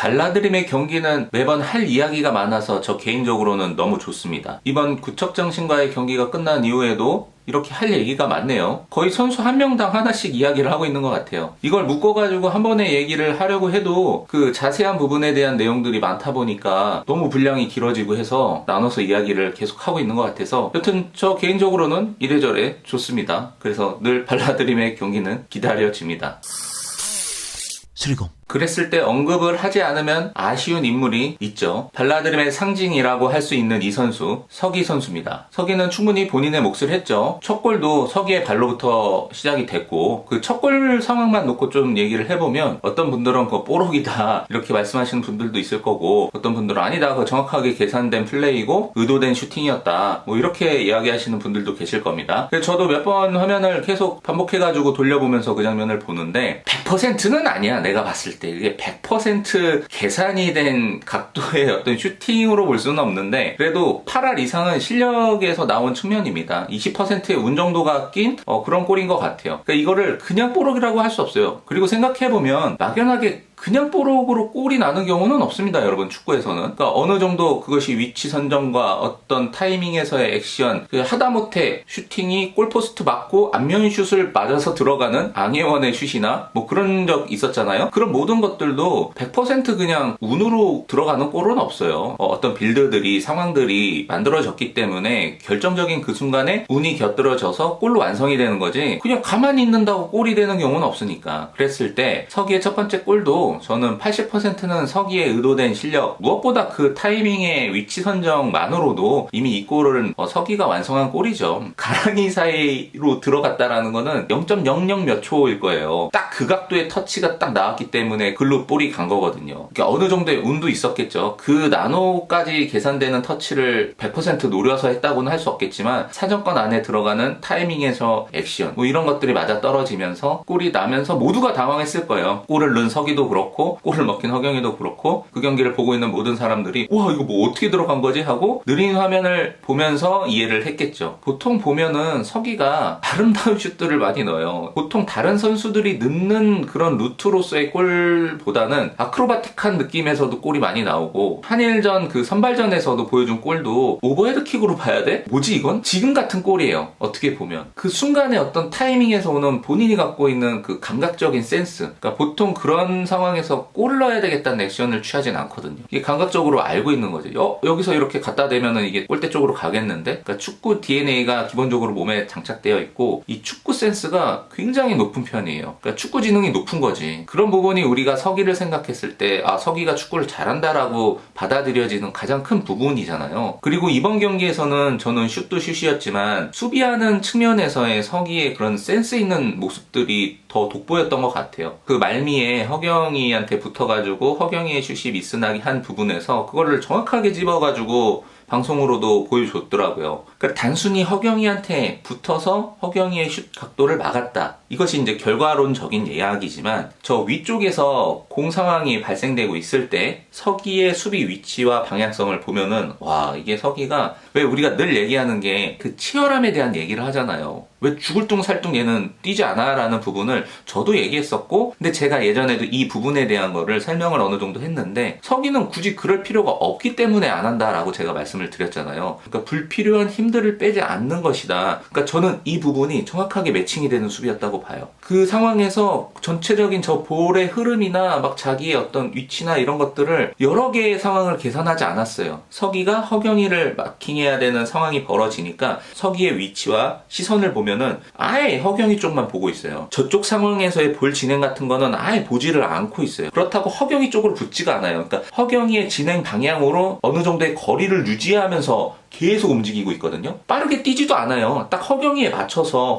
발라드림의 경기는 매번 할 이야기가 많아서 저 개인적으로는 너무 좋습니다. 이번 구척장신과의 경기가 끝난 이후에도 이렇게 할 얘기가 많네요. 거의 선수 한 명당 하나씩 이야기를 하고 있는 것 같아요. 이걸 묶어가지고 한 번에 얘기를 하려고 해도 그 자세한 부분에 대한 내용들이 많다 보니까 너무 분량이 길어지고 해서 나눠서 이야기를 계속 하고 있는 것 같아서 여튼 저 개인적으로는 이래저래 좋습니다. 그래서 늘 발라드림의 경기는 기다려집니다. 수리공. 그랬을 때 언급을 하지 않으면 아쉬운 인물이 있죠. 발라드림의 상징이라고 할 수 있는 이 선수, 서기 선수입니다. 서기는 충분히 본인의 몫을 했죠. 첫 골도 서기의 발로부터 시작이 됐고 그 첫 골 상황만 놓고 좀 얘기를 해보면 어떤 분들은 그거 뽀록이다 이렇게 말씀하시는 분들도 있을 거고 어떤 분들은 아니다 그거 정확하게 계산된 플레이고 의도된 슈팅이었다 뭐 이렇게 이야기하시는 분들도 계실 겁니다. 그래서 저도 몇 번 화면을 계속 반복해가지고 돌려보면서 그 장면을 보는데 100%는 아니야. 내가 봤을 때 이게 100% 계산이 된 각도의 어떤 슈팅으로 볼 수는 없는데 그래도 8할 이상은 실력에서 나온 측면입니다. 20%의 운 정도가 낀 그런 골인 것 같아요. 그러니까 이거를 그냥 뽀록이라고 할 수 없어요. 그리고 생각해보면 막연하게 그냥 뽀록으로 골이 나는 경우는 없습니다, 여러분. 축구에서는. 그러니까 어느 정도 그것이 위치 선정과 어떤 타이밍에서의 액션, 하다못해 슈팅이 골포스트 맞고 안면 슛을 맞아서 들어가는 앙해원의 슛이나 뭐 그런 적 있었잖아요. 그런 모든 것들도 100% 그냥 운으로 들어가는 골은 없어요. 어떤 빌드들이, 상황들이 만들어졌기 때문에 결정적인 그 순간에 운이 곁들여져서 골로 완성이 되는 거지 그냥 가만히 있는다고 골이 되는 경우는 없으니까. 그랬을 때 서기의 첫 번째 골도 저는 80%는 서기의 의도된 실력, 무엇보다 그 타이밍의 위치 선정만으로도 이미 이 골은 서기가 완성한 골이죠. 가랑이 사이로 들어갔다라는 거는 0.00 몇 초일 거예요. 딱 그 각도의 터치가 딱 나왔기 때문에 글로 볼이 간 거거든요. 그러니까 어느 정도의 운도 있었겠죠. 그 나노까지 계산되는 터치를 100% 노려서 했다고는 할 수 없겠지만 사정권 안에 들어가는 타이밍에서 액션 뭐 이런 것들이 맞아 떨어지면서 골이 나면서 모두가 당황했을 거예요. 골을 넣은 서기도 그렇고 골을 먹힌 허경이도 그렇고 그 경기를 보고 있는 모든 사람들이 와 이거 뭐 어떻게 들어간 거지 하고 느린 화면을 보면서 이해를 했겠죠. 보통 보면은 서기가 아름다운 슛들을 많이 넣어요. 보통 다른 선수들이 넣는 그런 루트로서의 골보다는 아크로바틱한 느낌에서도 골이 많이 나오고 한일전 그 선발전에서도 보여준 골도 오버헤드킥으로 봐야 돼? 뭐지 이건? 지금 같은 골이에요. 어떻게 보면 그 순간에 어떤 타이밍에서 오는 본인이 갖고 있는 그 감각적인 센스, 그러니까 보통 그런 상황에서 골을 넣어야 되겠다는 액션을 취하진 않거든요. 이게 감각적으로 알고 있는 거죠. 여기서 이렇게 갖다 대면은 이게 골대 쪽으로 가겠는데? 그러니까 축구 DNA가 기본적으로 몸에 장착되어 있고 이 축구 센스가 굉장히 높은 편이에요. 그러니까 축구 지능이 높은 거지. 그런 부분이 우리가 서기를 생각했을 때 서기가 축구를 잘한다라고 받아들여지는 가장 큰 부분이잖아요. 그리고 이번 경기에서는 저는 슛도 슛이었지만 수비하는 측면에서의 서기의 그런 센스 있는 모습들이 더 돋보였던 것 같아요. 그 말미에 허경이한테 붙어가지고 허경이의 슛이 미스나게 한 부분에서 그거를 정확하게 집어가지고 방송으로도 보여줬더라고요. 그러니까 단순히 허경이한테 붙어서 허경이의 슛 각도를 막았다. 이것이 이제 결과론적인 이야기지만 저 위쪽에서 공 상황이 발생되고 있을 때 서기의 수비 위치와 방향성을 보면은 와 이게 서기가 왜 우리가 늘 얘기하는 게 그 치열함에 대한 얘기를 하잖아요. 왜 죽을 둥 살 둥 얘는 뛰지 않아? 라는 부분을 저도 얘기했었고 근데 제가 예전에도 이 부분에 대한 거를 설명을 어느 정도 했는데 서기는 굳이 그럴 필요가 없기 때문에 안 한다라고 제가 말씀을 드렸잖아요. 그러니까 불필요한 힘들을 빼지 않는 것이다. 그러니까 저는 이 부분이 정확하게 매칭이 되는 수비였다고 봐요. 그 상황에서 전체적인 저 볼의 흐름이나 막 자기의 어떤 위치나 이런 것들을 여러 개의 상황을 계산하지 않았어요. 서기가 허경이를 마킹해야 되는 상황이 벌어지니까 서기의 위치와 시선을 보면은 아예 허경이 쪽만 보고 있어요. 저쪽 상황에서의 볼 진행 같은 거는 아예 보지를 않고 있어요. 그렇다고 허경이 쪽으로 붙지가 않아요. 그러니까 허경이의 진행 방향으로 어느 정도의 거리를 유지하면서 계속 움직이고 있거든요. 빠르게 뛰지도 않아요. 딱 허경이에 맞춰서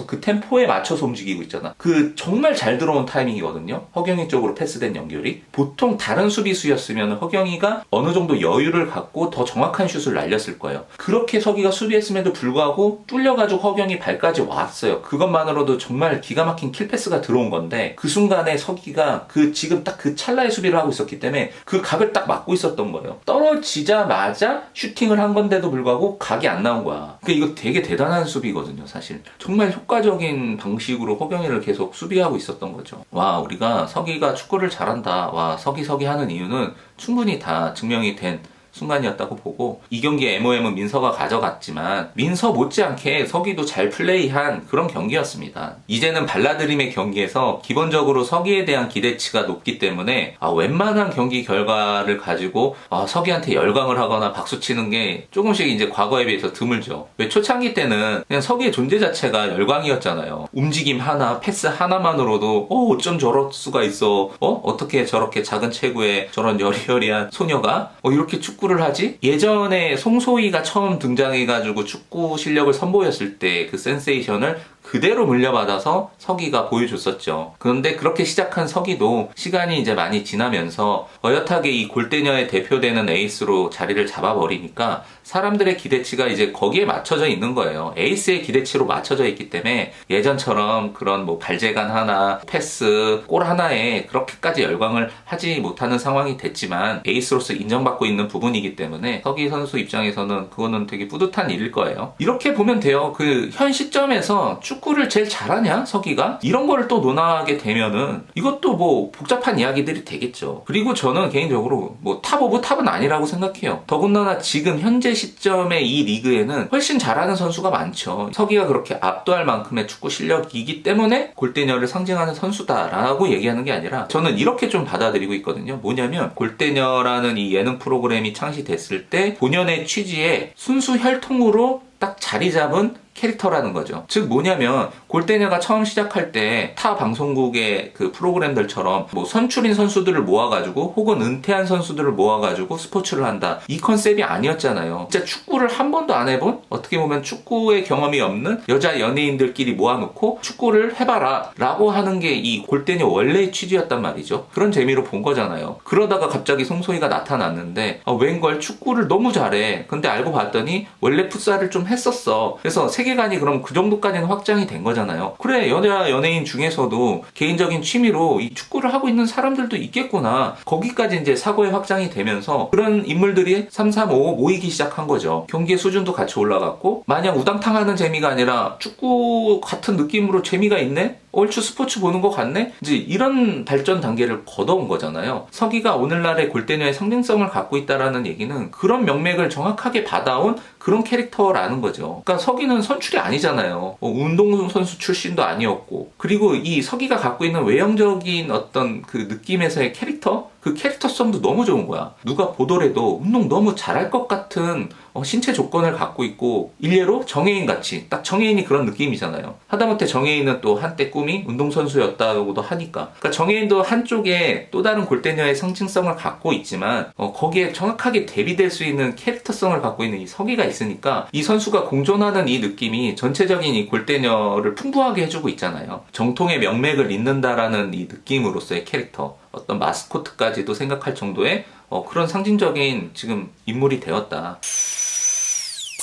그 템포에 맞춰서 움직이고 있잖아. 그 정말 잘 들어온 타이밍이거든요. 허경이 쪽으로 패스된 연결이. 보통 다른 수비수였으면 허경이가 어느 정도 여유를 갖고 더 정확한 슛을 날렸을 거예요. 그렇게 서기가 수비했음에도 불구하고 뚫려가지고 허경이 발까지 왔어요. 그것만으로도 정말 기가 막힌 킬패스가 들어온 건데 그 순간에 서기가 지금 딱 그 찰나의 수비를 하고 있었기 때문에 그 각을 딱 막고 있었던 거예요. 떨어지자마자 오자마자 슈팅을 한 건데도 불구하고 각이 안 나온 거야. 그러니까 이거 되게 대단한 수비거든요, 사실. 정말 효과적인 방식으로 허경이를 계속 수비하고 있었던 거죠. 와, 우리가 서기가 축구를 잘한다. 와, 서기 하는 이유는 충분히 다 증명이 된 순간이었다고 보고, 이 경기 MOM은 민서가 가져갔지만 민서 못지않게 서기도 잘 플레이한 그런 경기였습니다. 이제는 발라드림의 경기에서 기본적으로 서기에 대한 기대치가 높기 때문에 웬만한 경기 결과를 가지고 서기한테 열광을 하거나 박수치는 게 조금씩 이제 과거에 비해서 드물죠. 왜 초창기 때는 그냥 서기의 존재 자체가 열광이었잖아요. 움직임 하나, 패스 하나만으로도 어쩜 저럴 수가 있어, 어떻게 저렇게 작은 체구에 저런 여리여리한 소녀가 이렇게 축구를 하지? 예전에 송소희가 처음 등장해가지고 축구 실력을 선보였을 때 그 센세이션을 그대로 물려받아서 서기가 보여줬었죠. 그런데 그렇게 시작한 서기도 시간이 이제 많이 지나면서 어엿하게 이 골대녀에 대표되는 에이스로 자리를 잡아버리니까 사람들의 기대치가 이제 거기에 맞춰져 있는 거예요. 에이스의 기대치로 맞춰져 있기 때문에 예전처럼 그런 뭐 발재간 하나, 패스, 골 하나에 그렇게까지 열광을 하지 못하는 상황이 됐지만 에이스로서 인정받고 있는 부분이기 때문에 서기 선수 입장에서는 그거는 되게 뿌듯한 일일 거예요. 이렇게 보면 돼요. 그 현 시점에서 축구를 제일 잘하냐 서기가? 이런 거를 또 논하게 되면은 이것도 뭐 복잡한 이야기들이 되겠죠. 그리고 저는 개인적으로 뭐 탑 오브 탑은 아니라고 생각해요. 더군다나 지금 현재 시점의 이 리그에는 훨씬 잘하는 선수가 많죠. 서기가 그렇게 압도할 만큼의 축구 실력이기 때문에 골대녀를 상징하는 선수다라고 얘기하는 게 아니라 저는 이렇게 좀 받아들이고 있거든요. 뭐냐면 골대녀라는 이 예능 프로그램이 창시됐을 때 본연의 취지에 순수 혈통으로 딱 자리 잡은 캐릭터라는 거죠. 즉 뭐냐면 골대녀가 처음 시작할 때 타 방송국의 그 프로그램들처럼 뭐 선출인 선수들을 모아가지고 혹은 은퇴한 선수들을 모아가지고 스포츠를 한다, 이 컨셉이 아니었잖아요. 진짜 축구를 한 번도 안 해본, 어떻게 보면 축구의 경험이 없는 여자 연예인들끼리 모아놓고 축구를 해봐라 라고 하는 게 이 골대녀 원래의 취지였단 말이죠. 그런 재미로 본 거잖아요. 그러다가 갑자기 송소희가 나타났는데 웬걸 축구를 너무 잘해. 근데 알고 봤더니 원래 풋살을 좀 했었어. 그래서 세계관이 그럼 그 정도까지는 확장이 된 거잖아요. 그래, 여자 연예인 중에서도 개인적인 취미로 이 축구를 하고 있는 사람들도 있겠구나. 거기까지 이제 사고의 확장이 되면서 그런 인물들이 3, 3, 5 모이기 시작한 거죠. 경기의 수준도 같이 올라갔고, 마냥 우당탕 하는 재미가 아니라 축구 같은 느낌으로 재미가 있네? 얼추 스포츠 보는 것 같네? 이제 이런 발전 단계를 거둬온 거잖아요. 서기가 오늘날의 골대녀의 상징성을 갖고 있다라는 얘기는 그런 명맥을 정확하게 받아온 그런 캐릭터라는 거죠. 그러니까 서기는 선출이 아니잖아요. 운동선수 출신도 아니었고, 그리고 이 서기가 갖고 있는 외형적인 어떤 그 느낌에서의 캐릭터? 그 캐릭터성도 너무 좋은 거야. 누가 보더라도 운동 너무 잘할 것 같은 신체 조건을 갖고 있고, 일례로 정혜인 같이, 딱 정혜인이 그런 느낌이잖아요. 하다못해 정혜인은 또 한때 꿈이 운동선수였다고도 하니까. 그러니까 정혜인도 한쪽에 또 다른 골대녀의 상징성을 갖고 있지만 거기에 정확하게 대비될 수 있는 캐릭터성을 갖고 있는 이 서기가 있으니까 이 선수가 공존하는 이 느낌이 전체적인 이 골대녀를 풍부하게 해주고 있잖아요. 정통의 명맥을 잇는다라는 이 느낌으로서의 캐릭터, 어떤 마스코트까지도 생각할 정도의 그런 상징적인 지금 인물이 되었다.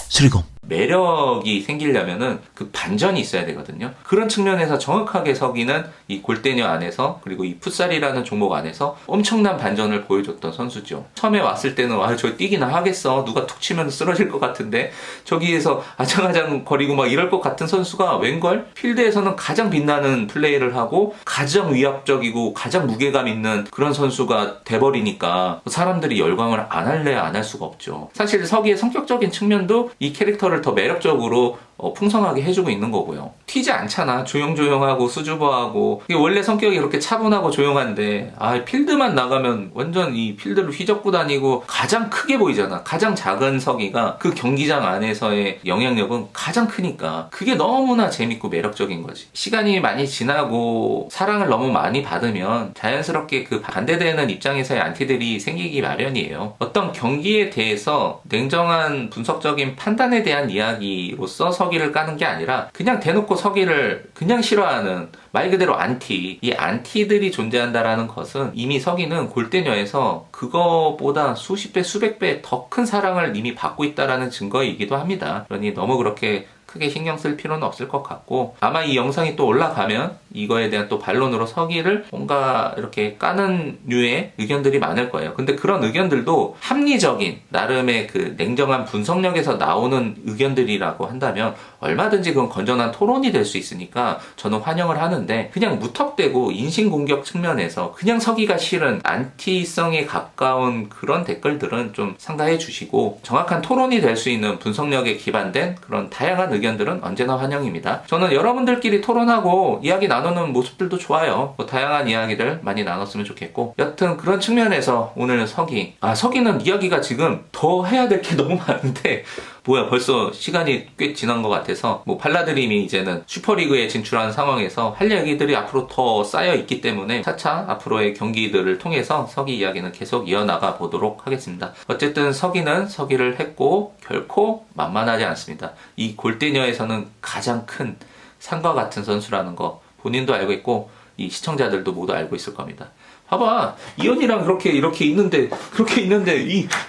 수리공. 매력이 생기려면은 그 반전이 있어야 되거든요. 그런 측면에서 정확하게 서기는 이 골대녀 안에서, 그리고 이 풋살이라는 종목 안에서 엄청난 반전을 보여줬던 선수죠. 처음에 왔을 때는 저 뛰기나 하겠어, 누가 툭 치면 쓰러질 것 같은데, 저기에서 아장아장 거리고 막 이럴 것 같은 선수가 웬걸 필드에서는 가장 빛나는 플레이를 하고 가장 위압적이고 가장 무게감 있는 그런 선수가 돼버리니까 사람들이 열광을 안 할래 안 할 수가 없죠. 사실 서기의 성격적인 측면도 이 캐릭터를 더 매력적으로 풍성하게 해주고 있는 거고요. 튀지 않잖아. 조용조용하고 수줍어하고. 원래 성격이 그렇게 차분하고 조용한데 필드만 나가면 완전 이 필드를 휘젓고 다니고 가장 크게 보이잖아. 가장 작은 서기가 그 경기장 안에서의 영향력은 가장 크니까 그게 너무나 재밌고 매력적인 거지. 시간이 많이 지나고 사랑을 너무 많이 받으면 자연스럽게 그 반대되는 입장에서의 안티들이 생기기 마련이에요. 어떤 경기에 대해서 냉정한 분석적인 판단에 대한 이야기로서 서기를 까는 게 아니라 그냥 대놓고 서기를 그냥 싫어하는, 말 그대로 안티, 이 안티들이 존재한다라는 것은 이미 서기는 골대녀에서 그거보다 수십 배 수백 배 더 큰 사랑을 이미 받고 있다라는 증거이기도 합니다. 그러니 너무 그렇게 크게 신경 쓸 필요는 없을 것 같고, 아마 이 영상이 또 올라가면 이거에 대한 또 반론으로 서기를 뭔가 이렇게 까는 류의 의견들이 많을 거예요. 근데 그런 의견들도 합리적인 나름의 그 냉정한 분석력에서 나오는 의견들이라고 한다면 얼마든지 그건 건전한 토론이 될 수 있으니까 저는 환영을 하는데, 그냥 무턱대고 인신공격 측면에서 그냥 서기가 싫은 안티성에 가까운 그런 댓글들은 좀 삼가해 주시고, 정확한 토론이 될 수 있는 분석력에 기반된 그런 다양한 의견들은 언제나 환영입니다. 저는 여러분들끼리 토론하고 이야기 나누는 모습들도 좋아요. 뭐 다양한 이야기들 많이 나눴으면 좋겠고, 여튼 그런 측면에서 오늘 서기는 이야기가 지금 더 해야 될 게 너무 많은데 뭐야, 벌써 시간이 꽤 지난 것 같아서, 뭐 발라드림이 이제는 슈퍼리그에 진출한 상황에서 할 얘기들이 앞으로 더 쌓여 있기 때문에 차차 앞으로의 경기들을 통해서 서기 이야기는 계속 이어나가 보도록 하겠습니다. 어쨌든 서기는 서기를 했고 결코 만만하지 않습니다. 이 골대녀에서는 가장 큰 산과 같은 선수라는 거 본인도 알고 있고 이 시청자들도 모두 알고 있을 겁니다. 봐봐, 이현이랑 이렇게 있는데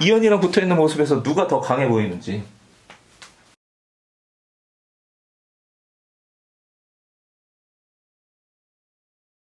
이현이랑 붙어있는 모습에서 누가 더 강해 보이는지.